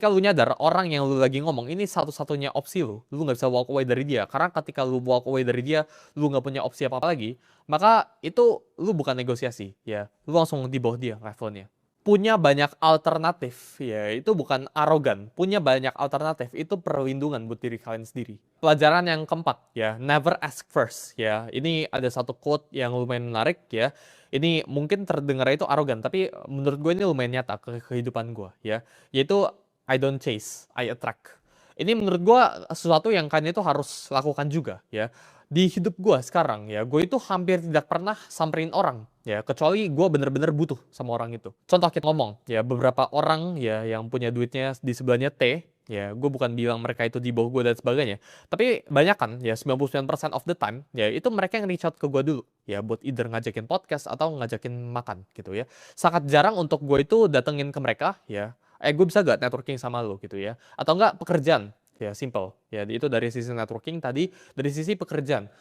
Kalau lu nyadar orang yang lu lagi ngomong ini satu-satunya opsi lu nggak bisa walk away dari dia. Karena ketika lu walk away dari dia, lu nggak punya opsi apa-apa lagi, maka itu lu bukan negosiasi, ya. Lu langsung di bawah dia levelnya. Punya banyak alternatif, ya itu bukan arogan. Punya banyak alternatif itu perlindungan buat diri kalian sendiri. Pelajaran yang keempat, ya, never ask first, ya. Ini ada satu quote yang lumayan menarik, ya. Ini mungkin terdengar itu arogan, tapi menurut gue ini lumayan nyata ke kehidupan gue, ya. Yaitu I don't chase, I attract. Ini menurut gue sesuatu yang kalian itu harus lakukan juga, ya. Di hidup gue sekarang, ya, gue itu hampir tidak pernah samperin orang, ya, kecuali gue bener-bener butuh sama orang itu. Contoh kita ngomong, ya, beberapa orang, ya, yang punya duitnya di sebelahnya T, ya, gue bukan bilang mereka itu di bawah gue dan sebagainya, tapi banyak kan, ya, 99% of the time, ya, itu mereka yang reach out ke gue dulu, ya, buat either ngajakin podcast atau ngajakin makan, gitu ya. Sangat jarang untuk gue itu datengin ke mereka, ya, gue bisa gak networking sama lo gitu ya, atau enggak pekerjaan, ya simple, ya itu dari sisi networking tadi. Dari sisi pekerjaan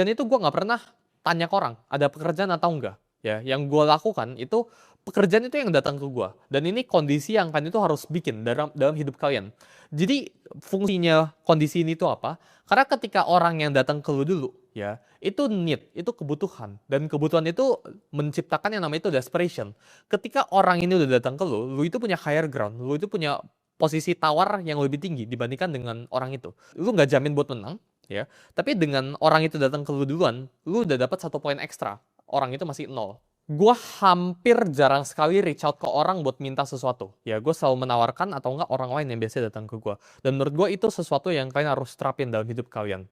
itu gue nggak pernah tanya ke orang ada pekerjaan atau enggak, ya. Yang gue lakukan itu pekerjaan itu yang datang ke gue, dan ini kondisi yang kalian itu harus bikin dalam dalam hidup kalian. Jadi fungsinya kondisi ini tuh apa? Karena ketika orang yang datang ke lu dulu, ya, itu need, itu kebutuhan, dan kebutuhan itu menciptakan yang namanya itu desperation. Ketika orang ini udah datang ke lu itu punya higher ground, lu itu punya posisi tawar yang lebih tinggi dibandingkan dengan orang itu. Lu nggak jamin buat menang, ya. Tapi dengan orang itu datang ke lu duluan, lu udah dapat 1 poin ekstra. Orang itu masih 0. Gua hampir jarang sekali reach out ke orang buat minta sesuatu. Ya, gue selalu menawarkan atau enggak orang lain yang biasa datang ke gua. Dan menurut gue itu sesuatu yang kalian harus terapin dalam hidup kalian.